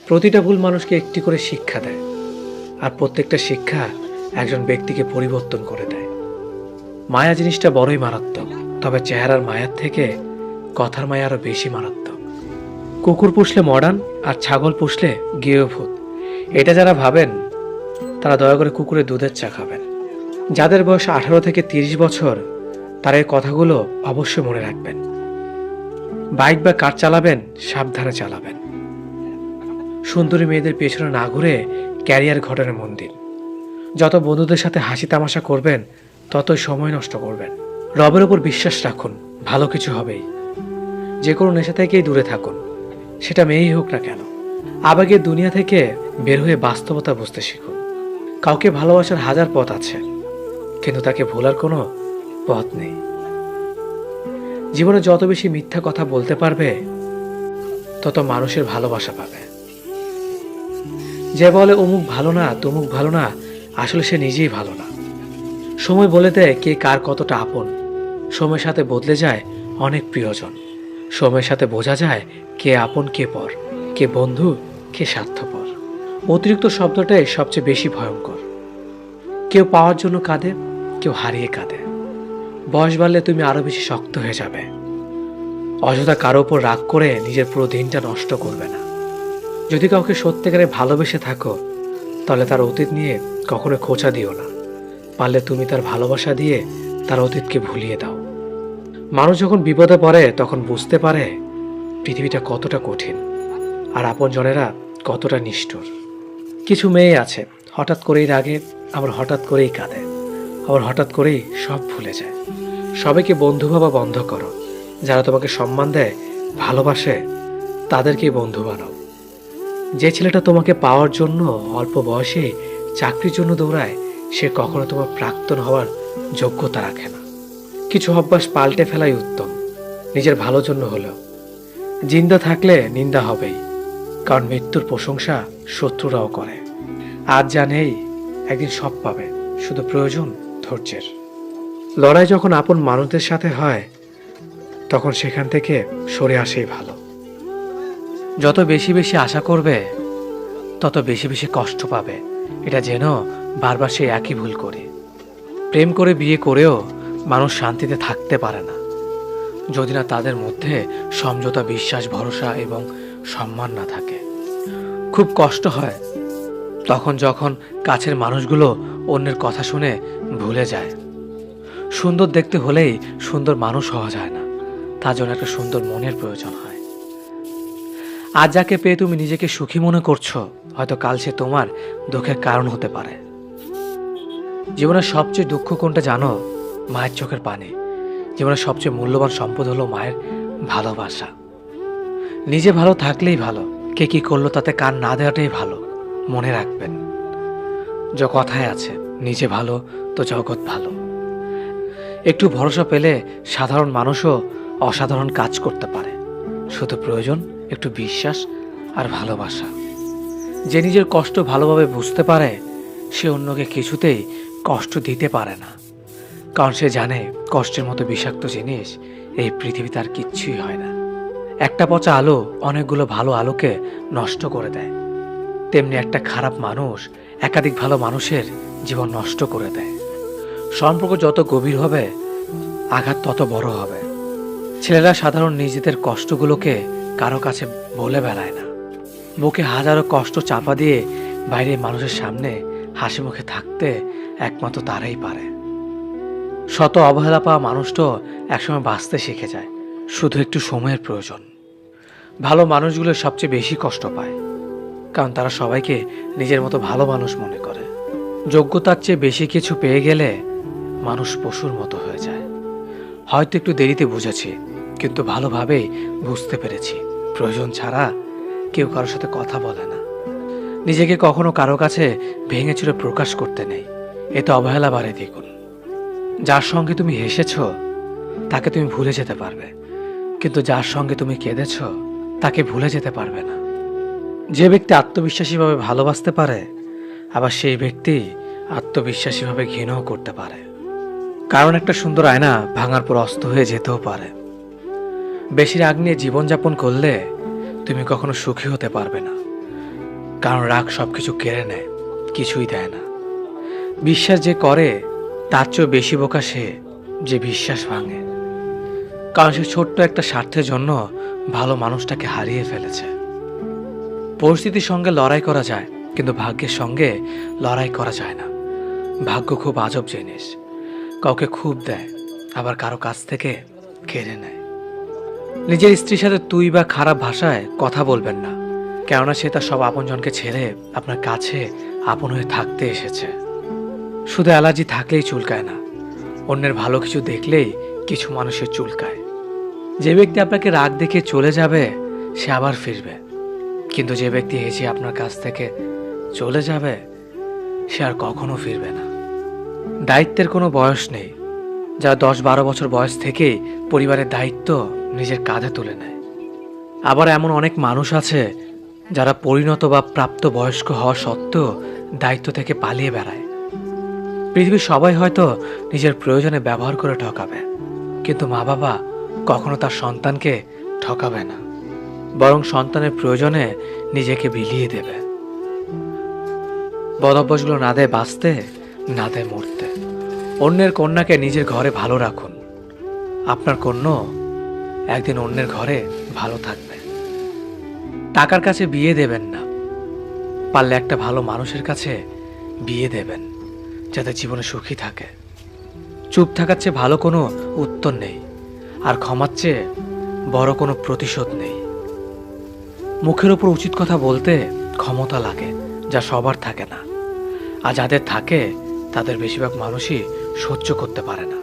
প্রতিটা ভুল মানুষকে একটি করে শিক্ষা দেয়, আর প্রত্যেকটা শিক্ষা একজন ব্যক্তিকে পরিবর্তন করে দেয়। মায়া জিনিসটা বড়ই মারাত্মক, তবে চেহারার মায়ার থেকে কথার মায়া আরো বেশি মারাত্মক। কুকুর পুষলে মডার্ন, আর ছাগল পুষলে গৃহভূত, এটা যারা ভাবেন তারা দয়া করে কুকুরের দুধের চা খাবেন। যাদের বয়স 18 থেকে 30 বছর, তারা এই কথাগুলো অবশ্যই মনে রাখবেন। বাইক বা কার চালাবেন, সাবধানে চালাবেন। সুন্দরী মেয়েদের পেছনে না ঘুরে ক্যারিয়ার ঘটনে মন দিন। যত বন্ধুদের সাথে হাসি তামাশা করবেন, ততই সময় নষ্ট করবেন। রবের উপর বিশ্বাস রাখুন, ভালো কিছু হবেই। যে কোনো নেশা থেকেই দূরে থাকুন, সেটা মেয়েই হোক না কেন। আবেগের দুনিয়া থেকে বের হয়ে বাস্তবতা বুঝতে শিখুন। কাউকে ভালোবাসার হাজার পথ আছে, কিন্তু তাকে ভোলার কোনো পথ নেই। জীবনে যত বেশি মিথ্যা কথা বলতে পারবে, তত মানুষের ভালোবাসা পাবে। যে বলে অমুক ভালো না, তমুক ভালো না, আসলে সে নিজেই ভালো না। সময় বলে দেয় কে কার কতটা আপন। সময়ের সাথে বদলে যায় অনেক প্রিয়জন। সময়ের সাথে বোঝা যায় কে আপন, কে পর, কে বন্ধু, কে স্বার্থপর। অতিরিক্ত শব্দটাই সবচেয়ে বেশি ভয়ঙ্কর। কেউ পাওয়ার জন্য কাঁদে, কেউ হারিয়ে কাঁদে। বয়স বাড়লে তুমি আরো বেশি শক্ত হয়ে যাবে। অযথা কারো উপর রাগ করে নিজের পুরো দিনটা নষ্ট করবে না। যদি কাউকে সত্যিকারে ভালোবেসে থাকো, তাহলে তার অতীত নিয়ে কখনো খোঁচা দিও না। পারলে তুমি তার ভালোবাসা দিয়ে তার অতীতকে ভুলিয়ে দাও। মানুষ যখন বিপদে পড়ে, তখন বুঝতে পারে পৃথিবীটা কতটা কঠিন, আর আপনজনেরা কতটা নিষ্ঠুর। কিছু মেয়ে আছে হঠাৎ করেই রাগে, আবার হঠাৎ করেই কাঁদে, আবার হঠাৎ করেই সব ভুলে যায়। সবাইকে বন্ধু ভাবা বন্ধ করো। যারা তোমাকে সম্মান দেয়, ভালোবাসে, তাদেরকেই বন্ধু বানাও। যে ছেলেটা তোমাকে পাওয়ার জন্য অল্প বয়সে চাকরির জন্য দৌড়ায়, সে কখনো তোমার প্রাক্তন হওয়ার যোগ্যতা রাখে না। কিছু অভ্যাস পাল্টে ফেলাই উত্তম, নিজের ভালোর জন্য হলেও। জিন্দা থাকলে নিন্দা হবেই, কারণ মৃত্যুর প্রশংসা শত্রুরাও করে। আজ যা নেই, একদিন সব পাবে, শুধু প্রয়োজন ধৈর্যের। লড়াই যখন আপন মানুষদের সাথে হয়, তখন সেখান থেকে সরে আসেই ভালো। যত বেশি বেশি আশা করবে, তত বেশি বেশি কষ্ট পাবে। এটা যেন বারবার সে একই ভুল করে। প্রেম করে বিয়ে করেও মানুষ শান্তিতে থাকতে পারে না, যদি না তাদের মধ্যে সমঝোতা, বিশ্বাস, ভরসা এবং সম্মান না থাকে। খুব কষ্ট হয় তখন যখন কাছের মানুষগুলো অন্যের কথা শুনে ভুলে যায়। সুন্দর দেখতে হলেই সুন্দর মানুষ হওয়া যায় না, তার জন্য একটা সুন্দর মনের প্রয়োজন হয়। আজ যাকে পেয়ে তুমি নিজেকে সুখী মনে করছো, হয়তো কাল সে তোমার দুঃখের কারণ হতে পারে। জীবনের সবচেয়ে দুঃখ কোনটা জানো? মায়ের চোখের পানি। জীবনের সবচেয়ে মূল্যবান সম্পদ হলো মায়ের ভালোবাসা। নিজে ভালো থাকলেই ভালো, কে কি করলো তাতে কান না দেওয়াটাই ভালো। মনে রাখবেন, যে কথায় আছে, নিজে ভালো তো জগৎ ভালো। একটু ভরসা পেলে সাধারণ মানুষও অসাধারণ কাজ করতে পারে। শুধু প্রয়োজন একটু বিশ্বাস আর ভালোবাসা। যে নিজের কষ্ট ভালোভাবে বুঝতে পারে, সে অন্যকে কিছুতেই কষ্ট দিতে পারে না, কারণ সে জানে কষ্টের মতো বিষাক্ত জিনিস এই পৃথিবীতে আর কিচ্ছুই হয় না। একটা পচা আলো অনেকগুলো ভালো আলোকে নষ্ট করে দেয়, তেমনি একটা খারাপ মানুষ একাধিক ভালো মানুষের জীবন নষ্ট করে দেয়। সম্পর্ক যত গভীর হবে, আঘাত তত বড় হবে। ছেলেরা সাধারণ নিজেদের কষ্টগুলোকে কারো কাছে বলে বেড়ায় না। বুকে হাজারো কষ্ট চাপা দিয়ে বাইরে মানুষের সামনে হাসি মুখে থাকতে একমাত্র তারাই পারে। শত অবহেলা পাওয়া মানুষটাও একসময় বাঁচতে শিখে যায়, শুধু একটু সময়ের প্রয়োজন। ভালো মানুষগুলো সবচেয়ে বেশি কষ্ট পায়, কারণ তারা সবাইকে নিজের মতো ভালো মানুষ মনে করে। যোগ্যতার চেয়ে বেশি কিছু পেয়ে গেলে মানুষ পশুর মতো হয়ে যায়। হয়তো একটু দেরিতে বুঝেছি, কিন্তু ভালোভাবেই বুঝতে পেরেছি, প্রয়োজন ছাড়া কেউ কারোর সাথে কথা বলে না। নিজেকে কখনো কারো কাছে ভেঙে চুরে প্রকাশ করতে নেই, এতে অবহেলা বাড়ে দ্বিগুণ। যার সঙ্গে তুমি হেসেছ, তাকে তুমি ভুলে যেতে পারবে, কিন্তু যার সঙ্গে তুমি কেঁদেছ, তাকে ভুলে যেতে পারবে না। যে ব্যক্তি আত্মবিশ্বাসীভাবে ভালোবাসতে পারে, আবার সেই ব্যক্তি আত্মবিশ্বাসীভাবে ঘৃণাও করতে পারে। কারণ একটা সুন্দর আয়না ভাঙার পর অস্ত হয়ে যেতেও পারে। বেশি রাগ নিয়ে জীবনযাপন করলে তুমি কখনো সুখী হতে পারবে না, কারণ রাগ সবকিছু কেড়ে নেয়, কিছুই দেয় না। বিশ্বাস যে করে তার চেয়েও বেশি বোকা সে যে বিশ্বাস ভাঙে, কারণ সে ছোট্ট একটা স্বার্থের জন্য ভালো মানুষটাকে হারিয়ে ফেলেছে। পরিস্থিতির সঙ্গে লড়াই করা যায়, কিন্তু ভাগ্যের সঙ্গে লড়াই করা যায় না। ভাগ্য খুব আজব জিনিস, কাউকে খুব দেয়, আবার কারো কাছ থেকে কেড়ে নেয়। নিজের স্ত্রীর সাথে তুই বা খারাপ ভাষায় কথা বলবেন না, কেননা সে তার সব আপনজনকে ছেড়ে আপনার কাছে আপন হয়ে থাকতে এসেছে। শুধু অ্যালার্জি থাকলেই চুলকায় না, অন্যের ভালো কিছু দেখলেই কিছু মানুষের চুলকায়। যে ব্যক্তি আপনাকে রাগ দেখে চলে যাবে সে আবার ফিরবে, কিন্তু যে ব্যক্তি হেসে আপনার কাছ থেকে চলে যাবে সে আর কখনো ফিরবে না। দায়িত্বের কোনো বয়স নেই, যারা 10-12 বছর বয়স থেকেই পরিবারের দায়িত্ব নিজের কাঁধে তুলে নেয়। আবার এমন অনেক মানুষ আছে যারা পরিণত বা প্রাপ্ত বয়স্ক হওয়া সত্ত্বেও দায়িত্ব থেকে পালিয়ে বেড়ায়। পৃথিবীর সবাই হয়তো নিজের প্রয়োজনে ব্যবহার করে ঠকাবে, কিন্তু মা বাবা কখনো তার সন্তানকে ঠকাবে না, বরং সন্তানের প্রয়োজনে নিজেকে বিলিয়ে দেবে। বদভ্যাসগুলো না দেয় বাঁচতে, না দেয় মরতে। অন্যের কন্যাকে নিজের ঘরে ভালো রাখুন, আপনার কন্যা একদিন অন্যের ঘরে ভালো থাকবে। টাকার কাছে বিয়ে দেবেন না, পারলে একটা ভালো মানুষের কাছে বিয়ে দেবেন, যাতে জীবনে সুখী থাকে। চুপ থাকার চেয়ে ভালো কোনো উত্তর নেই, আর ক্ষমার চেয়ে বড় কোনো প্রতিশোধ নেই। মুখের ওপর উচিত কথা বলতে ক্ষমতা লাগে, যা সবার থাকে না, আর যাদের থাকে তাদের বেশিরভাগ মানুষই সহ্য করতে পারে না।